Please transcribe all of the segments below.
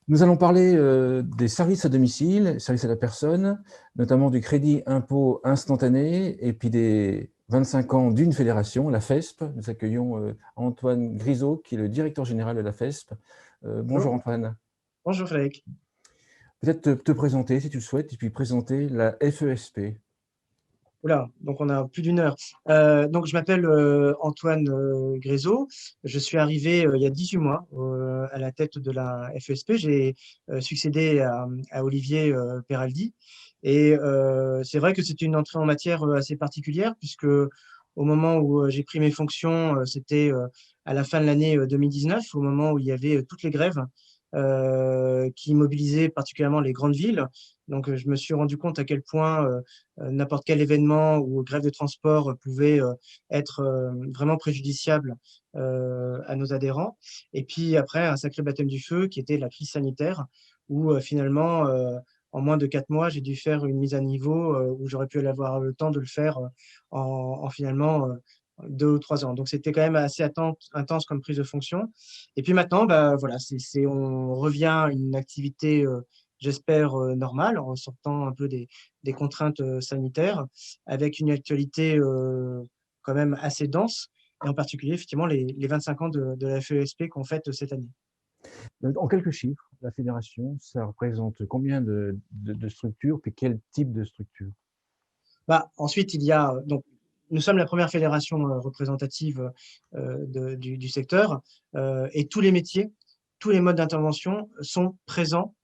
Nous allons parler des services à domicile, services à la personne, notamment du crédit impôt instantané et puis des 25 ans d'une fédération, la FESP. Nous accueillons Antoine Grisot, qui est le directeur général de la FESP. Bonjour Bonjour, Antoine. bonjour Frédéric. Peut-être te présenter si tu le souhaites et puis présenter la FESP. Oula, donc on a plus d'une heure. Donc je m'appelle Antoine Grézeau. Je suis arrivé il y a 18 mois à la tête de la FESP. J'ai succédé à Olivier Peraldi. Et c'est vrai que c'est une entrée en matière assez particulière puisque au moment où j'ai pris mes fonctions, c'était à la fin de l'année 2019, au moment où il y avait toutes les grèves qui mobilisaient particulièrement les grandes villes. Donc je me suis rendu compte à quel point n'importe quel événement ou grève de transport pouvait être vraiment préjudiciable à nos adhérents. Et puis après, un sacré baptême du feu qui était la crise sanitaire, où finalement, en moins de 4 mois, j'ai dû faire une mise à niveau où j'aurais pu avoir le temps de le faire en finalement 2 ou 3 ans. Donc c'était quand même assez intense comme prise de fonction. Et puis maintenant, bah, voilà, on revient à une activité j'espère, normale, en sortant un peu des contraintes sanitaires, avec une actualité quand même assez dense, et en particulier, effectivement, les 25 ans de la FESP qu'on fête cette année. En quelques chiffres, la fédération, ça représente combien de structures, puis quel type de structure? Bah, ensuite, il y a donc nous sommes la première fédération représentative du secteur, et tous les métiers, tous les modes d'intervention sont présents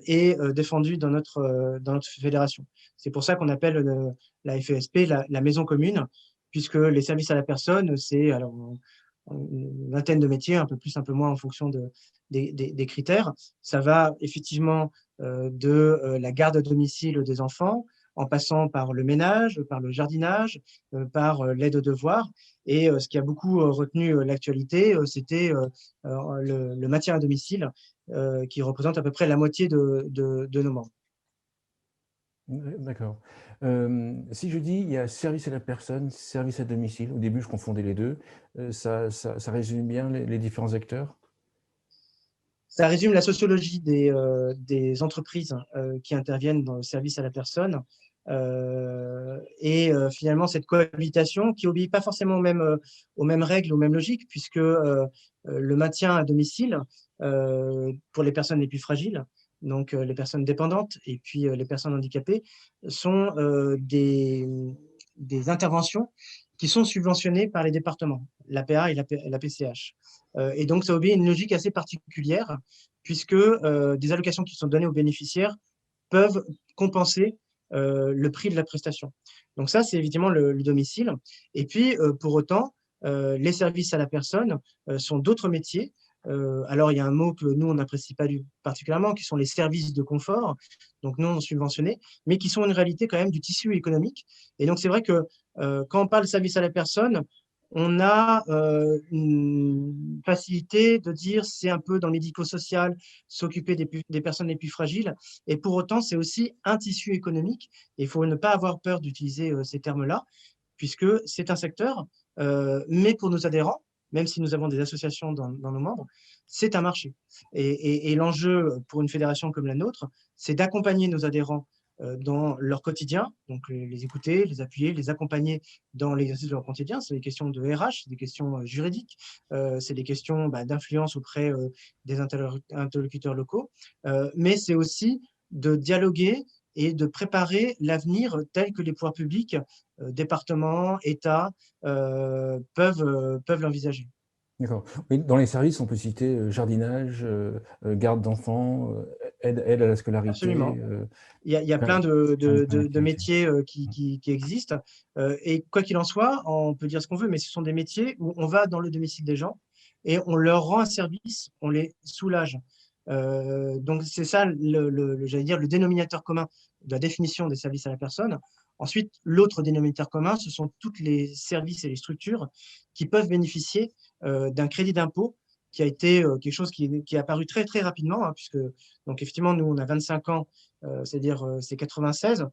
et défendus dans notre fédération. C'est pour ça qu'on appelle la FESP la maison commune, puisque les services à la personne, c'est alors une vingtaine de métiers, un peu plus, un peu moins en fonction des critères. Ça va effectivement de la garde à domicile des enfants, en passant par le ménage, par le jardinage, par l'aide aux devoirs. Et ce qui a beaucoup retenu l'actualité, c'était le maintien à domicile, qui représente à peu près la moitié de nos membres. D'accord. Si je dis il y a service à la personne, service à domicile, au début je confondais les deux, ça résume bien les différents acteurs? Ça résume la sociologie des entreprises qui interviennent dans le service à la personne. Et finalement, cette cohabitation qui obéit pas forcément aux mêmes règles, aux mêmes logiques, puisque le maintien à domicile pour les personnes les plus fragiles, donc les personnes dépendantes et puis les personnes handicapées, sont des interventions qui sont subventionnées par les départements, l'APA et la PCH. Et donc, ça obéit à une logique assez particulière, puisque des allocations qui sont données aux bénéficiaires peuvent compenser le prix de la prestation. Donc ça, c'est évidemment le domicile. Et puis, pour autant, les services à la personne sont d'autres métiers. Alors, il y a un mot que nous, on n'apprécie pas particulièrement, qui sont les services de confort, donc non subventionnés, mais qui sont une réalité quand même du tissu économique. Et donc, c'est vrai que quand on parle de services à la personne, on a une facilité de dire c'est un peu dans le médico-social, s'occuper des personnes les plus fragiles. Et pour autant, c'est aussi un tissu économique. Et il faut ne pas avoir peur d'utiliser ces termes-là, puisque c'est un secteur, mais pour nos adhérents, même si nous avons des associations dans nos membres, c'est un marché. Et l'enjeu pour une fédération comme la nôtre, c'est d'accompagner nos adhérents dans leur quotidien, donc les écouter, les appuyer, les accompagner dans l'exercice de leur quotidien. C'est des questions de RH, c'est des questions juridiques, c'est des questions d'influence auprès des interlocuteurs locaux, mais c'est aussi de dialoguer et de préparer l'avenir tel que les pouvoirs publics, départements, États, peuvent l'envisager. D'accord. Oui, dans les services, on peut citer jardinage, garde d'enfants, aide à la scolarité, Absolument. Il y a plein plein de d'activités. métiers qui existent. Et quoi qu'il en soit, on peut dire ce qu'on veut, mais ce sont des métiers où on va dans le domicile des gens et on leur rend un service, on les soulage. Donc c'est ça, j'allais dire, le dénominateur commun de la définition des services à la personne. Ensuite, l'autre dénominateur commun, ce sont tous les services et les structures qui peuvent bénéficier d'un crédit d'impôt qui a été quelque chose qui est apparu très, très rapidement, hein, puisque donc effectivement, nous, on a 25 ans, c'est-à-dire c'est 96.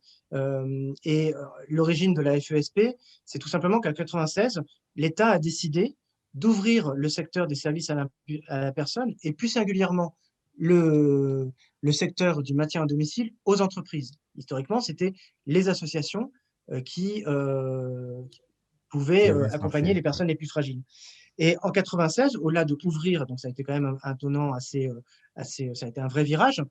Et l'origine de la FESP, c'est tout simplement qu'en 96, l'État a décidé d'ouvrir le secteur des services à la personne, et plus singulièrement le secteur du maintien à domicile aux entreprises. Historiquement, c'était les associations qui pouvaient TVS accompagner marché. les personnes les plus fragiles. Et en 96, au-delà de ouvrir, donc ça a été quand même un tournant ça a été un vrai virage.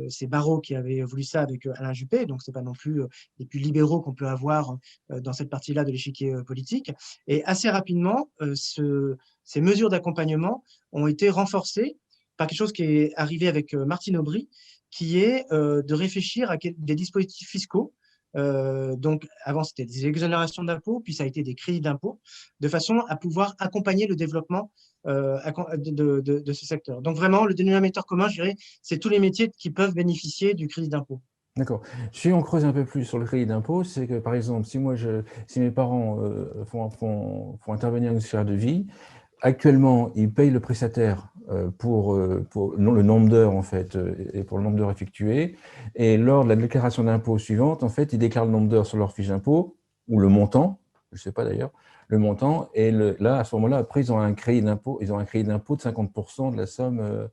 C'est Barrot qui avait voulu ça avec Alain Juppé, donc c'est pas non plus les plus libéraux qu'on peut avoir dans cette partie-là de l'échiquier politique. Et assez rapidement, ces mesures d'accompagnement ont été renforcées par quelque chose qui est arrivé avec Martine Aubry, qui est de réfléchir à des dispositifs fiscaux. Donc, avant, c'était des exonérations d'impôts, puis ça a été des crédits d'impôts, de façon à pouvoir accompagner le développement de ce secteur. Donc, vraiment, le dénominateur commun, je dirais, c'est tous les métiers qui peuvent bénéficier du crédit d'impôt. D'accord. Si on creuse un peu plus sur le crédit d'impôt, c'est que, par exemple, si mes parents font intervenir une sphère de vie, actuellement, ils payent le prestataire pour le nombre d'heures, en fait, et pour le nombre d'heures effectuées. Et lors de la déclaration d'impôt suivante, en fait, ils déclarent le nombre d'heures sur leur fiche d'impôt, ou le montant, je ne sais pas d'ailleurs, le montant. Et là, à ce moment-là, après, ils ont un crédit d'impôt de 50% de la somme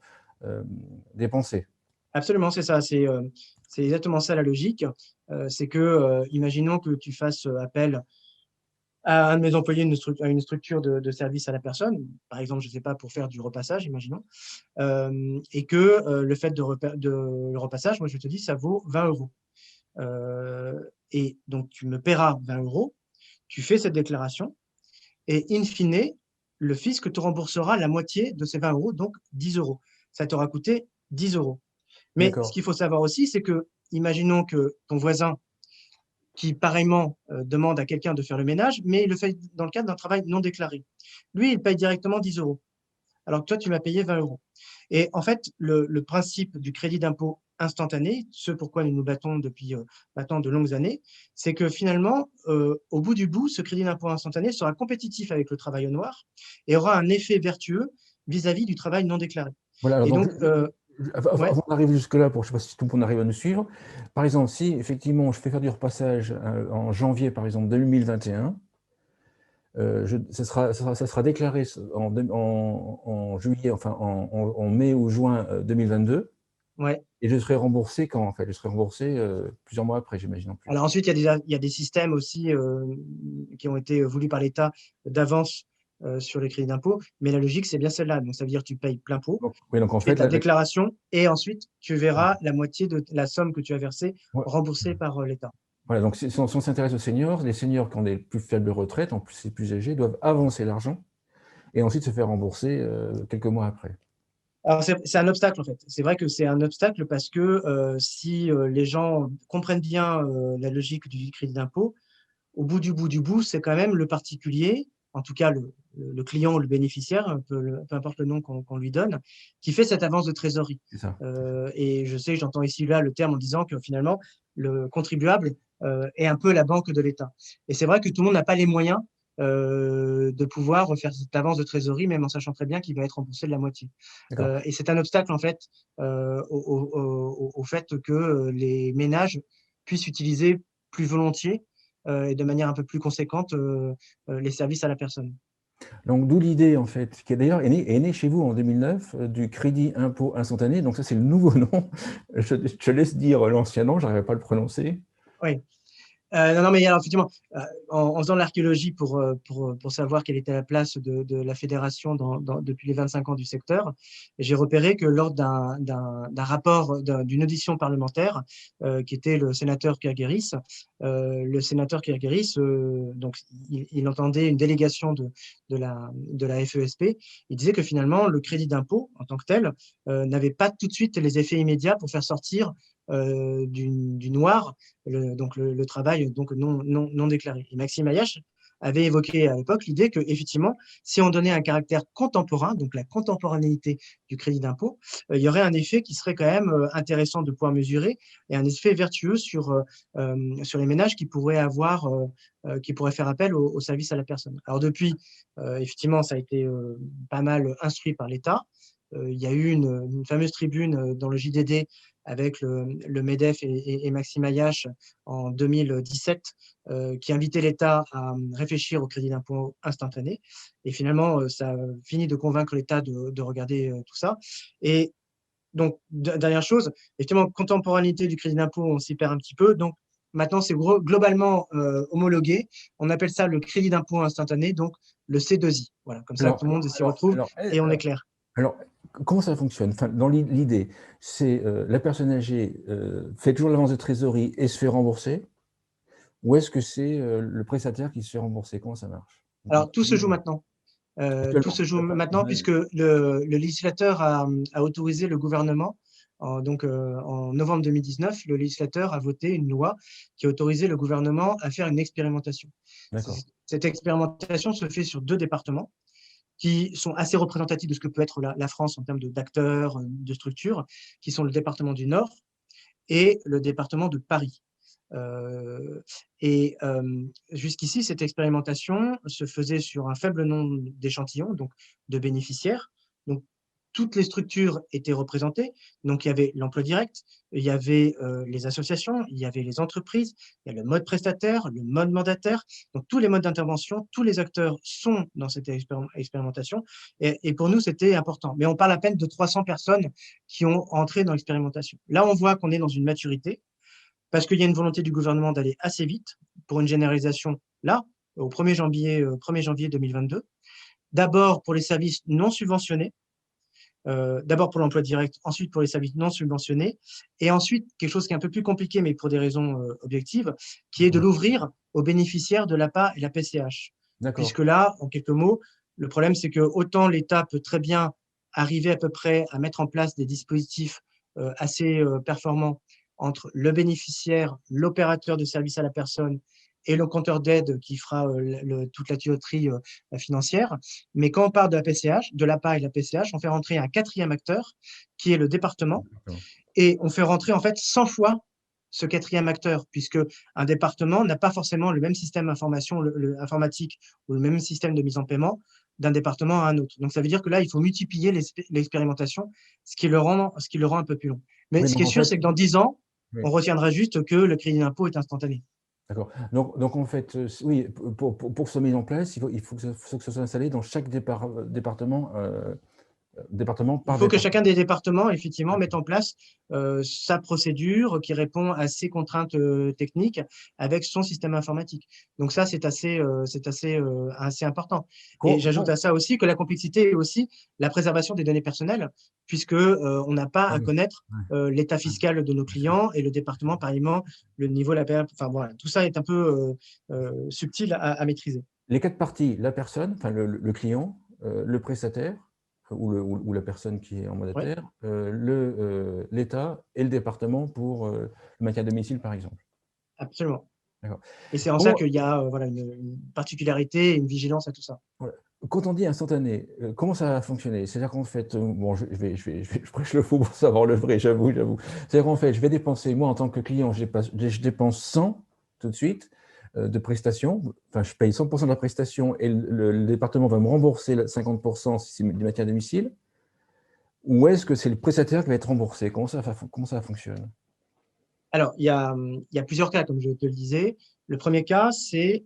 dépensée. Absolument, c'est ça. C'est exactement ça la logique. C'est que, imaginons que tu fasses appel à un de mes employés, à une structure de service à la personne, par exemple, je ne sais pas, pour faire du repassage, imaginons, et que le fait le repassage, moi je te dis, ça vaut 20 euros. Et donc, tu me paieras 20 euros, tu fais cette déclaration, et in fine, le fisc te remboursera la moitié de ces 20 euros, donc 10 euros. Ça t'aura coûté 10 euros. Mais ce D'accord. qu'il faut savoir aussi, c'est que, imaginons que ton voisin, qui pareillement demande à quelqu'un de faire le ménage, mais il le fait dans le cadre d'un travail non déclaré. Lui, il paye directement 10 euros, alors que toi, tu m'as payé 20 euros. Et en fait, le principe du crédit d'impôt instantané, ce pourquoi nous nous battons depuis maintenant de longues années, c'est que finalement, au bout du bout, ce crédit d'impôt instantané sera compétitif avec le travail au noir et aura un effet vertueux vis-à-vis du travail non déclaré. Voilà, alors Et donc, donc, ouais, avant d'arriver jusque-là, je ne sais pas si tout le monde arrive à nous suivre, par exemple, si effectivement je fais faire du repassage en janvier, par exemple, 2021, ça sera déclaré en juillet, enfin en mai ou juin 2022, ouais. et je serai remboursé quand, en fait? Je serai remboursé plusieurs mois après, j'imagine, en Alors plus. ensuite, il y a des systèmes aussi qui ont été voulus par l'État d'avance sur les crédits d'impôt, mais la logique, c'est bien celle-là. Donc, ça veut dire que tu payes plein pot, Donc, oui, donc en tu fais fait, ta déclaration et ensuite, tu verras la moitié de la somme que tu as versée ouais, remboursée par l'État. voilà, donc si on s'intéresse aux seniors, les seniors qui ont des plus faibles retraites, en plus les plus âgés, doivent avancer l'argent et ensuite se faire rembourser quelques mois après. Alors, c'est un obstacle, en fait. C'est vrai que c'est un obstacle parce que si les gens comprennent bien la logique du crédit d'impôt, au bout du bout, c'est quand même le particulier, en tout cas le client ou le bénéficiaire, peu importe le nom qu'on lui donne, qui fait cette avance de trésorerie. C'est ça. Et je sais, j'entends ici là le terme en disant que finalement, le contribuable est un peu la banque de l'État. Et c'est vrai que tout le monde n'a pas les moyens de pouvoir faire cette avance de trésorerie, même en sachant très bien qu'il va être remboursé de la moitié. D'accord. Et c'est un obstacle, en fait, au fait que les ménages puissent utiliser plus volontiers et de manière un peu plus conséquente les services à la personne. Donc, d'où l'idée, en fait, qui est d'ailleurs est née chez vous en 2009, du crédit impôt instantané. Donc, ça, c'est le nouveau nom. Je laisse dire l'ancien nom, je n'arrive pas à le prononcer. Oui. Non, non, mais alors, effectivement, en faisant de l'archéologie pour savoir quelle était la place de la fédération depuis les 25 ans du secteur, j'ai repéré que lors d'un rapport, d'une audition parlementaire, qui était le sénateur Kirgueris, donc, il entendait une délégation de la FESP, il disait que finalement, le crédit d'impôt, en tant que tel, n'avait pas tout de suite les effets immédiats pour faire sortir du noir le travail donc non déclaré. Et Maxime Ayache avait évoqué à l'époque l'idée que effectivement, si on donnait un caractère contemporain, donc la contemporanéité du crédit d'impôt, il y aurait un effet qui serait quand même intéressant de pouvoir mesurer et un effet vertueux sur les ménages qui pourraient faire appel au service à la personne. Alors depuis, effectivement, ça a été pas mal instruit par l'État. Il y a eu une fameuse tribune dans le JDD avec le MEDEF et Maxime Ayache en 2017, qui invitait l'État à réfléchir au crédit d'impôt instantané. Et finalement, ça a fini de convaincre l'État de regarder tout ça. Et Donc, dernière chose, effectivement, contemporanéité du crédit d'impôt, on s'y perd un petit peu. Donc, maintenant, c'est globalement homologué. On appelle ça le crédit d'impôt instantané, donc le C2I. Voilà, comme ça, Alors, tout le monde s'y retrouve et on est clair. alors, comment ça fonctionne? Enfin, dans l'idée, c'est la personne âgée fait toujours l'avance de trésorerie et se fait rembourser, ou est-ce que c'est le prestataire qui se fait rembourser? Comment ça marche? Alors, tout se joue maintenant. Tout Actuellement. se joue D'accord. maintenant puisque le législateur a autorisé le gouvernement, en novembre 2019, le législateur a voté une loi qui a autorisé le gouvernement à faire une expérimentation. D'accord. Cette expérimentation se fait sur 2 départements qui sont assez représentatifs de ce que peut être la France en termes d'acteurs, de structures, qui sont le département du Nord et le département de Paris. Euh, Jusqu'ici, cette expérimentation se faisait sur un faible nombre d'échantillons, donc de bénéficiaires. Donc, toutes les structures étaient représentées. Donc, il y avait l'emploi direct, il y avait les associations, il y avait les entreprises, il y a le mode prestataire, le mode mandataire. Donc, tous les modes d'intervention, tous les acteurs sont dans cette expérimentation. Et pour nous, c'était important. Mais on parle à peine de 300 personnes qui ont entré dans l'expérimentation. Là, on voit qu'on est dans une maturité parce qu'il y a une volonté du gouvernement d'aller assez vite pour une généralisation là, au 1er janvier 2022. D'abord pour les services non subventionnés, d'abord pour l'emploi direct, ensuite pour les services non subventionnés, et ensuite quelque chose qui est un peu plus compliqué, mais pour des raisons objectives, qui est de Ouais. l'ouvrir aux bénéficiaires de l'APA et la PCH. D'accord. Puisque là, en quelques mots, le problème, c'est que autant l'État peut très bien arriver à peu près à mettre en place des dispositifs assez performants entre le bénéficiaire, l'opérateur de service à la personne et le compteur d'aide qui fera toute la tuyauterie financière. Mais quand on parle de la PCH, de l'APA et de la PCH, on fait rentrer un 4e acteur qui est le département D'accord. et on fait rentrer en fait 100 fois ce 4e acteur, puisque un département n'a pas forcément le même système informatique ou le même système de mise en paiement d'un département à un autre. Donc ça veut dire que là, il faut multiplier l'expérimentation, ce qui le rend un peu plus long. Mais Oui, ce qui donc est en sûr, fait, c'est que dans 10 ans, oui, on retiendra juste que le crédit d'impôt est instantané. d'accord. Donc en fait, oui, pour que ce soit mis en place, il faut que ce soit installé dans chaque département Il par faut que département. chacun des départements, effectivement, mette D'accord. en place sa procédure qui répond à ses contraintes techniques avec son système informatique. Donc ça, assez important. Et j'ajoute à ça aussi que la complexité est aussi la préservation des données personnelles, puisque on n'a pas Ah à oui, connaître ouais, l'état ouais, fiscal de nos bien sûr. clients et le département, pareillement, le niveau, la période. Enfin voilà, tout ça est un peu subtil à maîtriser. Les 4 parties, la personne, enfin le client, le prestataire, ou la personne qui est en Ouais. mandataire, l'État et le département pour le maintien à domicile, par exemple. Absolument. D'accord. Et c'est en ça Comment, qu'il y a voilà, une particularité et une vigilance à tout ça. voilà. Quand on dit instantané, comment ça va fonctionner? C'est-à-dire qu'en fait, bon, je prêche le faux pour savoir le vrai, j'avoue. C'est-à-dire qu'en fait, je vais dépenser, moi en tant que client, je dépense 100 tout de suite de prestations, enfin je paye 100% de la prestation et le département va me rembourser 50% si c'est du maintien à domicile, ou est-ce que c'est le prestataire qui va être remboursé? Comment ça fonctionne? Alors, il y a plusieurs cas, comme je te le disais. Le premier cas, c'est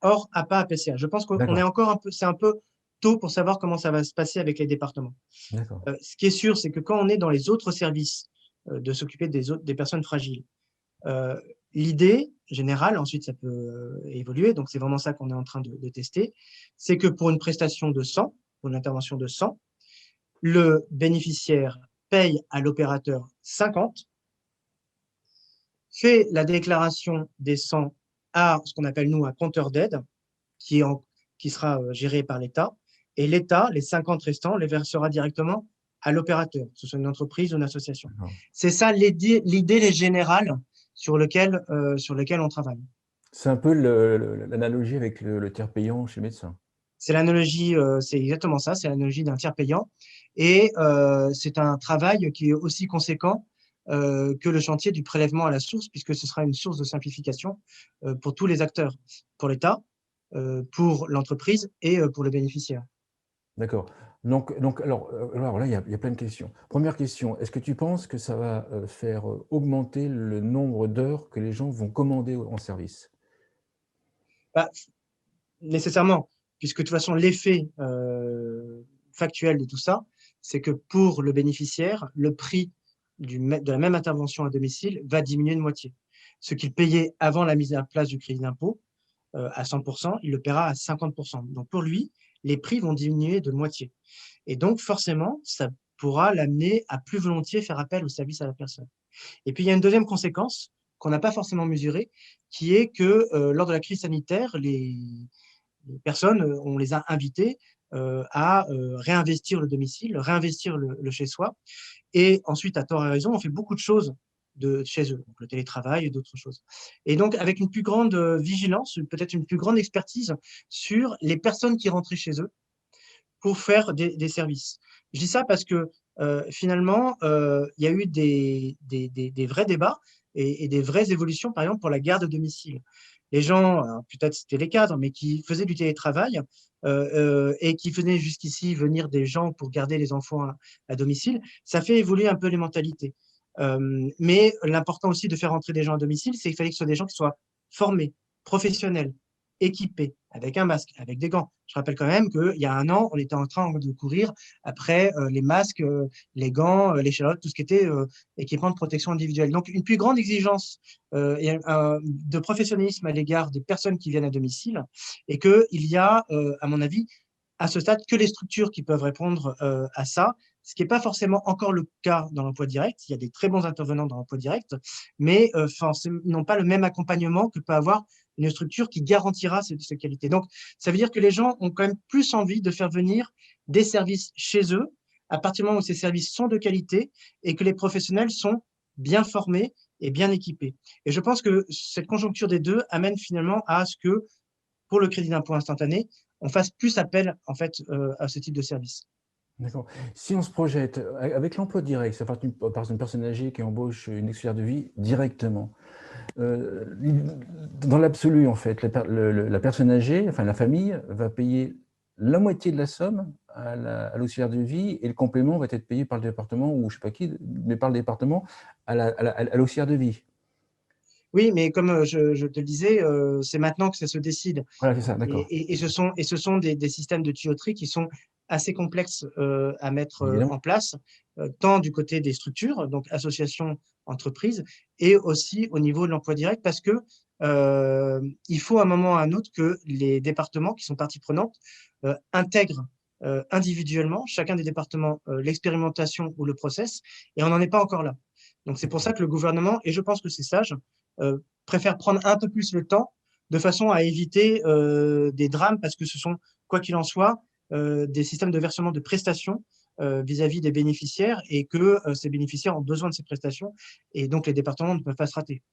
hors APA APCA. Je pense qu'on est D'accord, encore c'est un peu tôt pour savoir comment ça va se passer avec les départements. d'accord, Ce qui est sûr, c'est que quand on est dans les autres services de s'occuper des personnes fragiles, euh, l'idée générale, ensuite ça peut évoluer, donc c'est vraiment ça qu'on est en train de tester, c'est que pour une prestation de 100, pour une intervention de 100, le bénéficiaire paye à l'opérateur 50, fait la déclaration des 100 à ce qu'on appelle nous un compteur d'aide qui sera géré par l'État. Et l'État, les 50 restants, les versera directement à l'opérateur, que ce soit une entreprise ou une association. d'accord. C'est ça l'idée générale sur lequel on travaille. C'est un peu l'analogie avec le tiers payant chez le médecin. C'est l'analogie, c'est exactement ça, c'est l'analogie d'un tiers payant. Et c'est un travail qui est aussi conséquent que le chantier du prélèvement à la source, puisque ce sera une source de simplification pour tous les acteurs, pour l'État, pour l'entreprise et pour le bénéficiaire. D'accord. Alors là, il y a plein de questions. Première question, est-ce que tu penses que ça va faire augmenter le nombre d'heures que les gens vont commander en service? Bah, nécessairement, puisque de toute façon, l'effet factuel de tout ça, c'est que pour le bénéficiaire, le prix de la même intervention à domicile va diminuer de moitié. Ce qu'il payait avant la mise en place du crédit d'impôt à 100%, il le paiera à 50%. Donc pour lui, les prix vont diminuer de moitié. Et donc forcément, ça pourra l'amener à plus volontiers faire appel au service à la personne. Et puis il y a une deuxième conséquence qu'on n'a pas forcément mesurée, qui est que lors de la crise sanitaire, les personnes, on les a invitées à réinvestir le domicile, réinvestir le chez-soi. Et ensuite, à tort et raison, on fait beaucoup de choses de chez eux, donc le télétravail et d'autres choses. Et donc, avec une plus grande vigilance, peut-être une plus grande expertise sur les personnes qui rentraient chez eux pour faire des services. Je dis ça parce que finalement, il y a eu des vrais débats et des vraies évolutions, par exemple, pour la garde à domicile. Les gens, peut-être c'était les cadres, mais qui faisaient du télétravail et qui venaient jusqu'ici venir des gens pour garder les enfants à domicile, ça fait évoluer un peu les mentalités. Mais l'important aussi de faire entrer des gens à domicile, c'est qu'il fallait que ce soit des gens qui soient formés, professionnels, équipés, avec un masque, avec des gants. Je rappelle quand même qu'il y a un an, on était en train de courir après les masques, les gants, les chalotes, tout ce qui était équipement de protection individuelle. Donc, une plus grande exigence de professionnalisme à l'égard des personnes qui viennent à domicile et qu'il y a, à mon avis, à ce stade, que les structures qui peuvent répondre à ça, ce qui n'est pas forcément encore le cas dans l'emploi direct. Il y a des très bons intervenants dans l'emploi direct, mais ils n'ont pas le même accompagnement que peut avoir une structure qui garantira ces qualités. Donc, ça veut dire que les gens ont quand même plus envie de faire venir des services chez eux à partir du moment où ces services sont de qualité et que les professionnels sont bien formés et bien équipés. Et je pense que cette conjoncture des deux amène finalement à ce que, pour le crédit d'impôt instantané, on fasse plus appel en fait à ce type de service. D'accord. Si on se projette avec l'emploi direct, ça part d'une personne âgée qui embauche une auxiliaire de vie directement. Dans l'absolu, en fait, la personne âgée, enfin la famille, va payer la moitié de la somme à l'auxiliaire de vie et le complément va être payé par le département ou je ne sais pas qui, mais par le département à l'auxiliaire de vie. Oui, mais comme je te le disais, c'est maintenant que ça se décide. Voilà, c'est ça, d'accord. Et ce sont des systèmes de tuyauterie qui sont assez complexes à mettre Évidemment. en place, tant du côté des structures, donc associations, entreprises, et aussi au niveau de l'emploi direct, parce que il faut à un moment ou à un autre que les départements qui sont partie prenante intègrent individuellement, chacun des départements, l'expérimentation ou le process, et on n'en est pas encore là. Donc c'est pour ça que le gouvernement, et je pense que c'est sage, préfère prendre un peu plus le temps de façon à éviter des drames, parce que ce sont, quoi qu'il en soit, des systèmes de versement de prestations vis-à-vis des bénéficiaires et que ces bénéficiaires ont besoin de ces prestations et donc les départements ne peuvent pas se rater.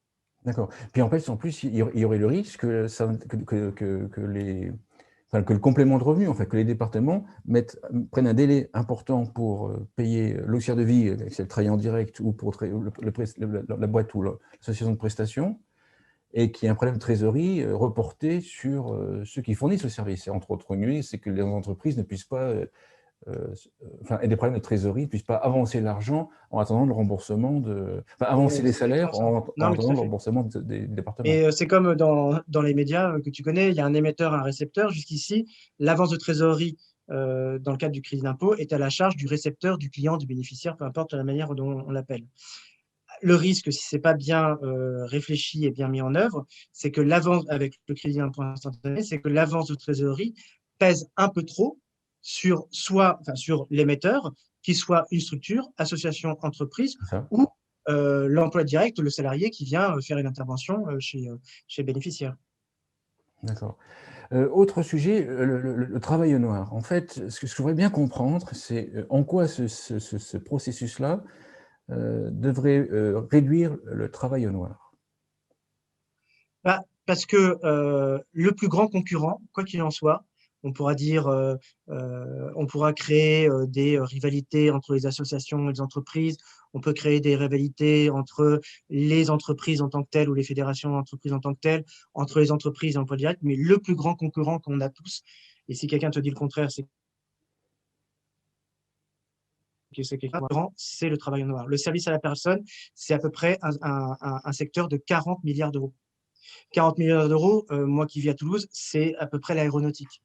D'accord. Puis en plus, il y aurait le risque que le complément de revenu, en fait, que les départements prennent un délai important pour payer l'auxiliaire de vie, si elle travaille en direct, ou pour la boîte ou l'association de prestations, et qu'il y ait un problème de trésorerie reporté sur ceux qui fournissent le service. Et entre autres nuits, c'est que les entreprises ne puissent pas, et des problèmes de trésorerie, ne puissent pas avancer l'argent en attendant le remboursement avancer les salaires en Non, mais tout attendant à le fait. remboursement des départements. Et c'est comme dans les médias que tu connais, il y a un émetteur, un récepteur. Jusqu'ici, l'avance de trésorerie dans le cadre du crédit d'impôt est à la charge du récepteur, du client, du bénéficiaire, peu importe la manière dont on l'appelle. Le risque, si ce n'est pas bien réfléchi et bien mis en œuvre, c'est que l'avance, avec le crédit d'impôt instantané, c'est que l'avance de trésorerie pèse un peu trop sur l'émetteur, qui soit une structure, association, entreprise, C'est ça? ou l'emploi direct, le salarié qui vient faire une intervention chez le bénéficiaire. D'accord. Autre sujet, le travail au noir. En fait, ce que je voudrais bien comprendre, c'est en quoi ce processus-là devrait réduire le travail au noir. Parce que le plus grand concurrent, quoi qu'il en soit, on pourra dire, on pourra créer des rivalités entre les associations et les entreprises, on peut créer des rivalités entre les entreprises en tant que telles ou les fédérations d'entreprises en tant que telles, entre les entreprises et l'emploi direct, mais le plus grand concurrent qu'on a tous, et si quelqu'un te dit le contraire, c'est que c'est quelqu'un c'est le travail au noir. Le service à la personne, c'est à peu près un secteur de 40 milliards d'euros. 40 milliards d'euros, moi qui vis à Toulouse, c'est à peu près l'aéronautique.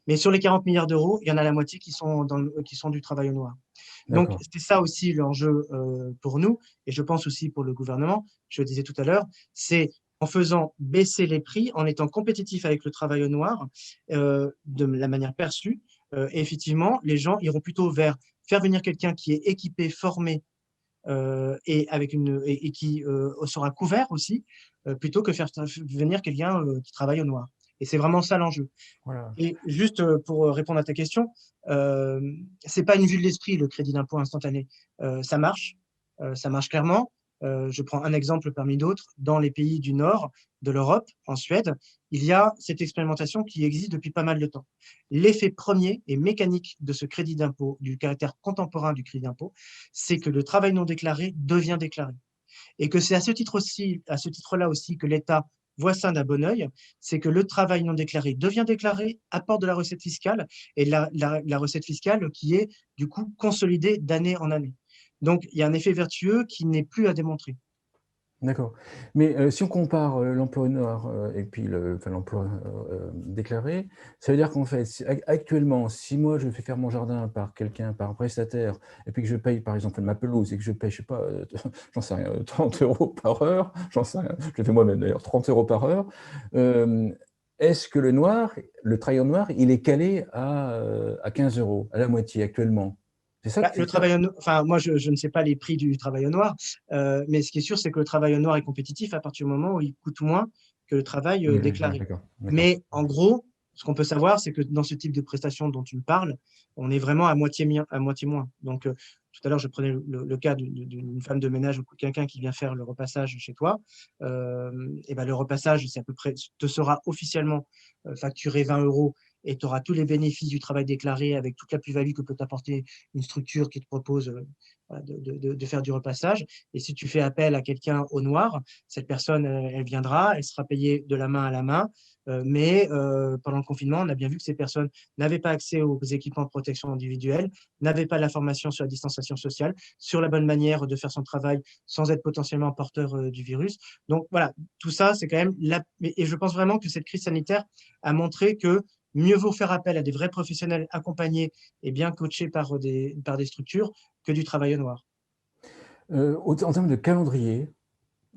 Mais sur les 40 milliards d'euros, il y en a la moitié qui sont du travail au noir. Donc, D'accord. c'est ça aussi l'enjeu pour nous, et je pense aussi pour le gouvernement, je le disais tout à l'heure, c'est en faisant baisser les prix, en étant compétitif avec le travail au noir, de la manière perçue, effectivement, les gens iront plutôt vers faire venir quelqu'un qui est équipé, formé, et qui sera couvert aussi, plutôt que faire venir quelqu'un qui travaille au noir. Et c'est vraiment ça l'enjeu. Voilà. Et juste pour répondre à ta question, c'est pas une vue de l'esprit, le crédit d'impôt instantané. Ça marche clairement. Je prends un exemple parmi d'autres. Dans les pays du nord de l'Europe, en Suède, il y a cette expérimentation qui existe depuis pas mal de temps. L'effet premier et mécanique de ce crédit d'impôt, du caractère contemporain du crédit d'impôt, c'est que le travail non déclaré devient déclaré. Et que c'est à ce titre-là aussi que l'État voit ça d'un bon œil, c'est que le travail non déclaré devient déclaré, apporte de la recette fiscale, et la recette fiscale qui est du coup consolidée d'année en année. Donc il y a un effet vertueux qui n'est plus à démontrer. D'accord. Mais si on compare, l'emploi noir, et puis l'emploi, déclaré, ça veut dire qu'en fait, si actuellement, si moi je fais faire mon jardin par quelqu'un, par un prestataire, et puis que je paye par exemple ma pelouse et que je paye, je sais pas, j'en sais rien, 30 € par heure, j'en sais rien, je le fais moi-même d'ailleurs, 30 € par heure, est-ce que le travail au noir, il est calé à 15 €, à la moitié actuellement? Bah, C'est ça? enfin, moi, je ne sais pas les prix du travail au noir, mais ce qui est sûr, c'est que le travail au noir est compétitif à partir du moment où il coûte moins que le travail Oui, oui, oui, déclaré. d'accord, d'accord. Mais en gros, ce qu'on peut savoir, c'est que dans ce type de prestation dont tu me parles, on est vraiment à moitié moins. Donc, tout à l'heure, je prenais le cas d'une femme de ménage ou quelqu'un qui vient faire le repassage chez toi. Et ben, le repassage, c'est à peu près, te sera officiellement facturé 20 € et tu auras tous les bénéfices du travail déclaré avec toute la plus-value que peut t'apporter une structure qui te propose voilà, de faire du repassage. Et si tu fais appel à quelqu'un au noir, cette personne, elle viendra, elle sera payée de la main à la main. Mais pendant le confinement, on a bien vu que ces personnes n'avaient pas accès aux équipements de protection individuelle, n'avaient pas la formation sur la distanciation sociale, sur la bonne manière de faire son travail sans être potentiellement porteur du virus. Donc voilà, tout ça, c'est quand même et je pense vraiment que cette crise sanitaire a montré que mieux vaut faire appel à des vrais professionnels accompagnés et bien coachés par des structures que du travail au noir. En termes de calendrier,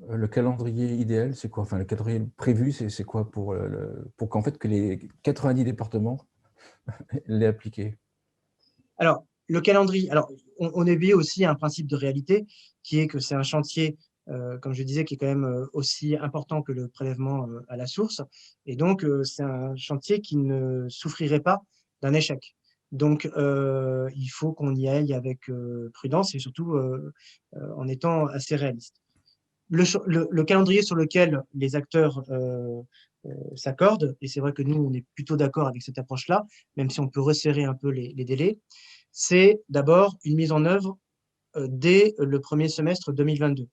le calendrier idéal, c'est quoi? Enfin, le calendrier prévu, c'est quoi pour qu'en fait, que les 90 départements l'aient appliqué? Alors, le calendrier, alors on obéit aussi à un principe de réalité qui est que c'est un chantier, comme je disais, qui est quand même aussi important que le prélèvement à la source. Et donc, c'est un chantier qui ne souffrirait pas d'un échec. Donc, il faut qu'on y aille avec prudence et surtout en étant assez réaliste. Le calendrier sur lequel les acteurs s'accordent, et c'est vrai que nous, on est plutôt d'accord avec cette approche-là, même si on peut resserrer un peu les délais, c'est d'abord une mise en œuvre dès le premier semestre 2022.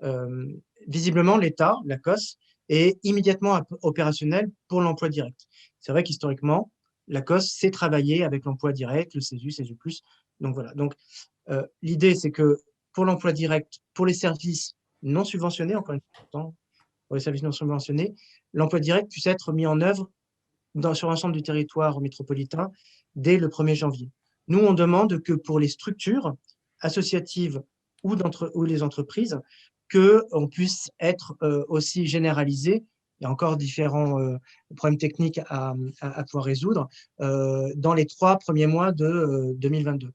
Euh, Visiblement, l'État, la COS, est immédiatement opérationnel pour l'emploi direct. C'est vrai qu'historiquement, la COS sait travailler avec l'emploi direct, le CESU, CESU+. Donc voilà. Donc, l'idée, c'est que pour l'emploi direct, pour les services non subventionnés, encore une fois, pour les services non subventionnés, l'emploi direct puisse être mis en œuvre sur l'ensemble du territoire métropolitain dès le 1er janvier. Nous, on demande que pour les structures associatives ou les entreprises, qu'on puisse être aussi généralisé. Il y a encore différents problèmes techniques à pouvoir résoudre dans les 3 premiers mois de 2022.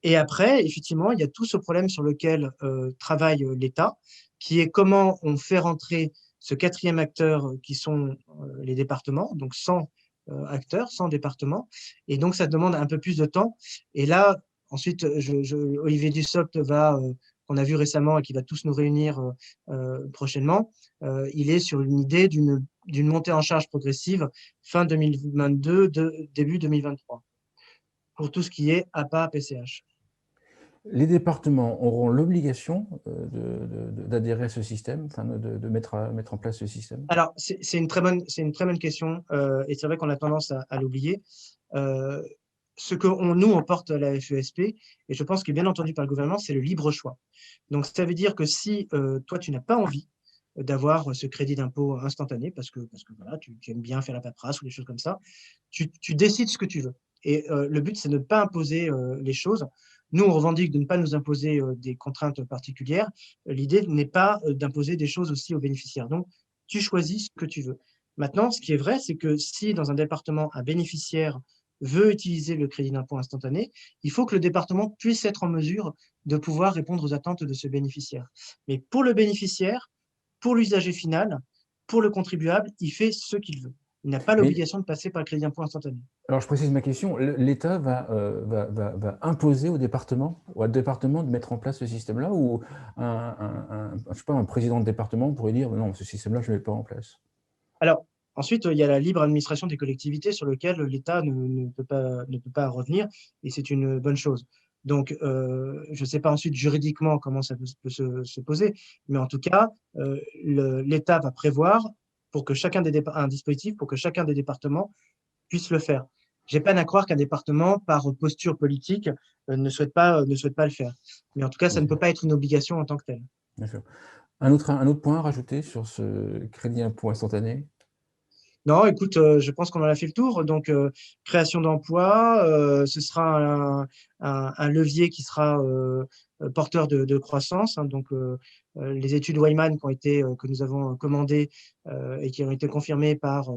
Et après, effectivement, il y a tout ce problème sur lequel travaille l'État, qui est comment on fait rentrer ce quatrième acteur qui sont les départements, donc 100 acteurs, 100 départements. Et donc, ça demande un peu plus de temps. Et là, ensuite, Olivier Dussopt qu'on a vu récemment et qui va tous nous réunir prochainement, il est sur une idée d'une montée en charge progressive fin 2022, début 2023, pour tout ce qui est APA, PCH. Les départements auront l'obligation, d'adhérer à ce système, enfin de mettre en place ce système? Alors, c'est une très bonne question, et c'est vrai qu'on a tendance à l'oublier. Euh, Ce que nous, on porte la FESP, et je pense que bien entendu par le gouvernement, c'est le libre choix. Donc, ça veut dire que si toi, tu n'as pas envie d'avoir ce crédit d'impôt instantané, parce que voilà, tu aimes bien faire la paperasse ou des choses comme ça, tu décides ce que tu veux. Et le but, c'est de ne pas imposer les choses. Nous, on revendique de ne pas nous imposer des contraintes particulières. L'idée n'est pas d'imposer des choses aussi aux bénéficiaires. Donc, tu choisis ce que tu veux. Maintenant, ce qui est vrai, c'est que si dans un département, un bénéficiaire veut utiliser le crédit d'impôt instantané, il faut que le département puisse être en mesure de pouvoir répondre aux attentes de ce bénéficiaire. Mais pour le bénéficiaire, pour l'usager final, pour le contribuable, il fait ce qu'il veut. Il n'a pas Mais l'obligation de passer par le crédit d'impôt instantané. alors, je précise ma question. L'État va imposer au département de mettre en place ce système-là, ou je sais pas, un président de département pourrait dire non, ce système-là, je ne le mets pas en place. Alors, ensuite, il y a la libre administration des collectivités sur lequel l'État ne peut pas revenir, et c'est une bonne chose. Donc, je ne sais pas ensuite juridiquement comment ça peut se poser, mais en tout cas, l'État va prévoir pour que un dispositif pour que chacun des départements puisse le faire. J'ai peine à croire qu'un département, par posture politique, ne souhaite pas le faire. Mais en tout cas, ça ne peut pas être une obligation en tant que telle. D'accord. Un autre point à rajouter sur ce crédit impôt instantané? Non, écoute, je pense qu'on en a fait le tour. Donc, création d'emplois, ce sera un levier qui sera porteur de croissance, hein. Donc, les études Wyman que nous avons commandées et qui ont été confirmées par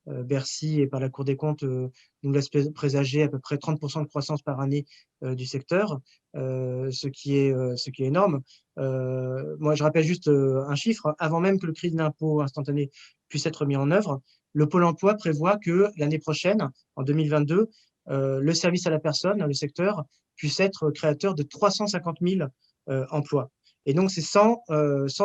Bercy et par la Cour des comptes nous laissent présager à peu près 30% de croissance par année du secteur, ce qui est énorme. Moi, je rappelle juste un chiffre. Avant même que le crédit d'impôt instantané puisse être mis en œuvre, le Pôle emploi prévoit que l'année prochaine, en 2022, le service à la personne, le secteur, puisse être créateur de 350 000 emplois. Et donc, c'est sans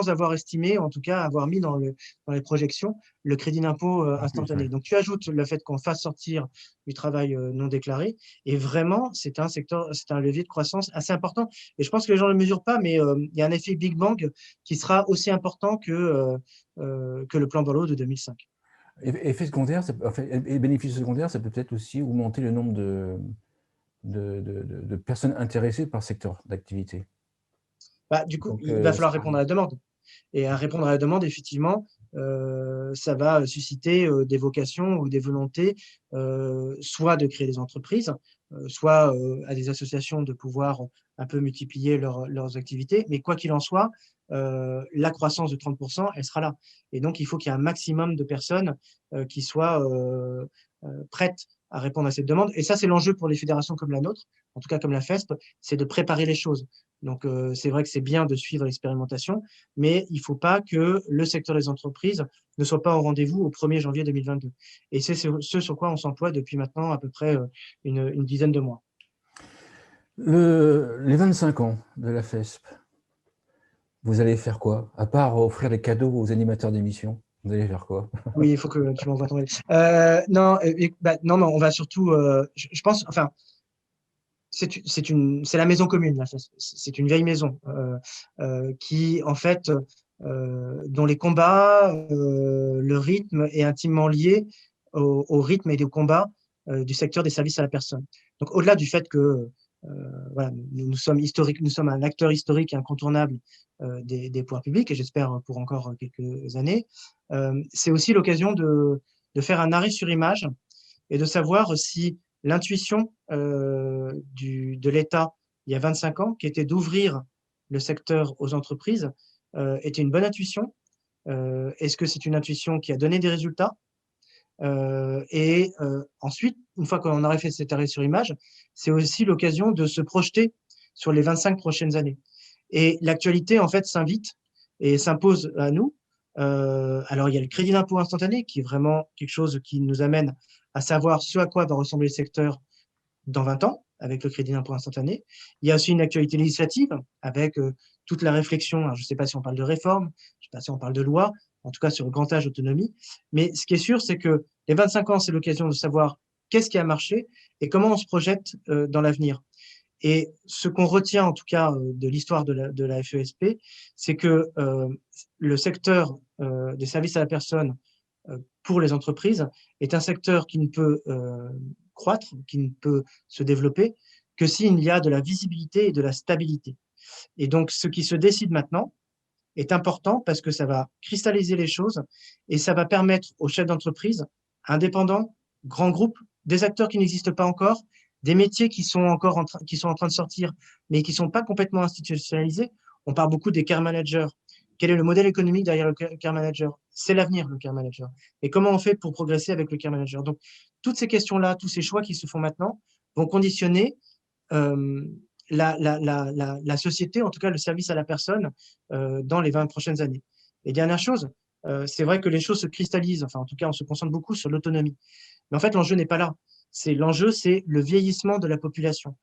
avoir estimé, en tout cas avoir mis dans les projections, le crédit d'impôt instantané. Donc, tu ajoutes le fait qu'on fasse sortir du travail non déclaré. Et vraiment, c'est un levier de croissance assez important. Et je pense que les gens ne le mesurent pas, mais il y a un effet Big Bang qui sera aussi important que le plan Borloo de 2005. Effet secondaire, et bénéfice secondaire, ça peut peut-être aussi augmenter le nombre de personnes intéressées par secteur d'activité. Bah, du coup, Donc, il va falloir répondre à la demande. Et à répondre à la demande, effectivement, ça va susciter des vocations ou des volontés, soit de créer des entreprises, soit à des associations de pouvoir un peu multiplier leurs activités. Mais quoi qu'il en soit, la croissance de 30%, elle sera là. Et donc, il faut qu'il y ait un maximum de personnes qui soient prêtes à répondre à cette demande. Et ça, c'est l'enjeu pour les fédérations comme la nôtre, en tout cas comme la FESP, c'est de préparer les choses. Donc, c'est vrai que c'est bien de suivre l'expérimentation, mais il ne faut pas que le secteur des entreprises ne soit pas au rendez-vous au 1er janvier 2022. Et c'est ce sur quoi on s'emploie depuis maintenant à peu près une dizaine de mois. Les 25 ans de la FESP, vous allez faire quoi? À part offrir des cadeaux aux animateurs d'émissions, vous allez faire quoi? Oui, il faut que tu m'envoies ton mail. Non, non, mais on va surtout, je pense, enfin, c'est la maison commune, la FESP. C'est une vieille maison qui, en fait, dont les combats, le rythme est intimement lié au rythme et des combats du secteur des services à la personne. Donc, au-delà du fait que voilà, nous sommes historiques, nous sommes un acteur historique et incontournable des pouvoirs publics, et j'espère pour encore quelques années, c'est aussi l'occasion de faire un arrêt sur image et de savoir si l'intuition de l'État il y a 25 ans, qui était d'ouvrir le secteur aux entreprises, était une bonne intuition. Est-ce que c'est une intuition qui a donné des résultats? Et ensuite, une fois qu'on aurait fait cet arrêt sur image, c'est aussi l'occasion de se projeter sur les 25 prochaines années. Et l'actualité, en fait, s'invite et s'impose à nous. Alors, il y a le crédit d'impôt instantané, qui est vraiment quelque chose qui nous amène à savoir ce à quoi va ressembler le secteur dans 20 ans, avec le crédit d'impôt instantané. Il y a aussi une actualité législative, avec toute la réflexion, alors je ne sais pas si on parle de réforme, je ne sais pas si on parle de loi, en tout cas sur le grand âge autonomie. Mais ce qui est sûr, c'est que les 25 ans, c'est l'occasion de savoir qu'est-ce qui a marché et comment on se projette dans l'avenir. Et ce qu'on retient, en tout cas, de l'histoire de la FESP, c'est que le secteur des services à la personne pour les entreprises est un secteur qui ne peut croître, qui ne peut se développer que s'il y a de la visibilité et de la stabilité. Et donc, ce qui se décide maintenant est important parce que ça va cristalliser les choses et ça va permettre aux chefs d'entreprise, indépendants, grands groupes, des acteurs qui n'existent pas encore, des métiers qui sont encore qui sont en train de sortir, mais qui ne sont pas complètement institutionnalisés. On parle beaucoup des care managers. Quel est le modèle économique derrière le care manager? C'est l'avenir, le care manager. Et comment on fait pour progresser avec le care manager? Donc, toutes ces questions-là, tous ces choix qui se font maintenant vont conditionner euh, la société, en tout cas le service à la personne, dans les 20 prochaines années. Et dernière chose, c'est vrai que les choses se cristallisent, enfin en tout cas on se concentre beaucoup sur l'autonomie. Mais en fait l'enjeu n'est pas là. L'enjeu, c'est le vieillissement de la population.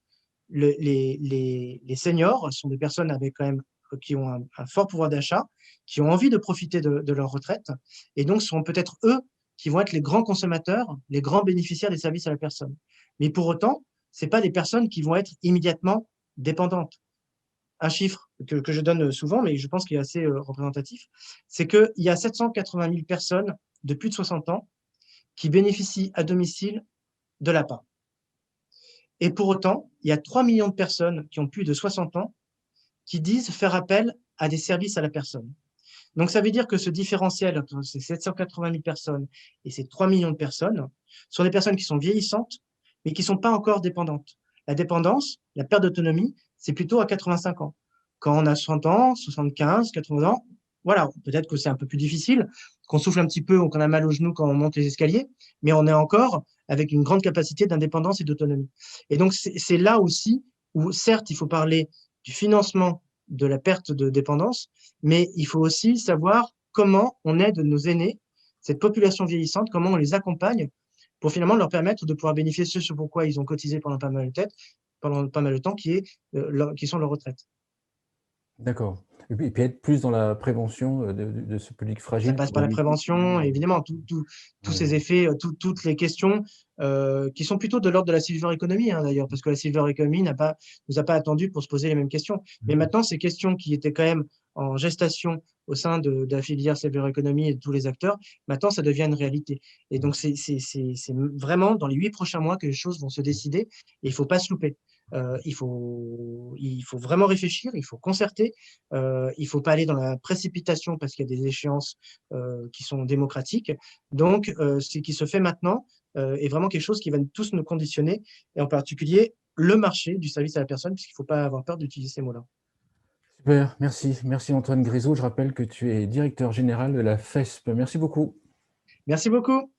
Les seniors sont des personnes avec quand même qui ont un fort pouvoir d'achat, qui ont envie de profiter de leur retraite, et donc ce seront peut-être eux qui vont être les grands consommateurs, les grands bénéficiaires des services à la personne. Mais pour autant, ce pas des personnes qui vont être immédiatement dépendantes. Un chiffre que je donne souvent, mais je pense qu'il est assez représentatif, c'est qu'il y a 780 000 personnes de plus de 60 ans qui bénéficient à domicile de l'APA. Et pour autant, il y a 3 millions de personnes qui ont plus de 60 ans qui disent faire appel à des services à la personne. Donc, ça veut dire que ce différentiel entre ces 780 000 personnes et ces 3 millions de personnes sont des personnes qui sont vieillissantes, mais qui ne sont pas encore dépendantes. La dépendance, la perte d'autonomie, c'est plutôt à 85 ans. Quand on a 60 ans, 75, 80 ans, voilà, peut-être que c'est un peu plus difficile, qu'on souffle un petit peu ou qu'on a mal aux genoux quand on monte les escaliers, mais on est encore avec une grande capacité d'indépendance et d'autonomie. Et donc, c'est là aussi où, certes, il faut parler du financement de la perte de dépendance, mais il faut aussi savoir comment on aide nos aînés, cette population vieillissante, comment on les accompagne pour finalement leur permettre de pouvoir bénéficier de ce sur pourquoi ils ont cotisé pendant pas mal de temps, qui sont leur retraite. D'accord. Et puis être plus dans la prévention de ce public Ça fragile passe pour par la éviter. prévention, évidemment, tous Ouais. ces effets, toutes les questions qui sont plutôt de l'ordre de la silver economy, hein, d'ailleurs, parce que la silver economy nous a pas attendu pour se poser les mêmes questions. Mais maintenant, ces questions qui étaient quand même en gestation au sein de la filière silver economy et de tous les acteurs, maintenant, ça devient une réalité. Et donc, c'est vraiment dans les 8 prochains mois que les choses vont se décider et il ne faut pas se louper. Il faut vraiment réfléchir, il faut concerter, il ne faut pas aller dans la précipitation parce qu'il y a des échéances qui sont démocratiques. Donc, ce qui se fait maintenant est vraiment quelque chose qui va tous nous conditionner, et en particulier le marché du service à la personne, puisqu'il ne faut pas avoir peur d'utiliser ces mots-là. Super, merci. Merci Antoine Grisot. Je rappelle que tu es directeur général de la FESP. Merci beaucoup. Merci beaucoup.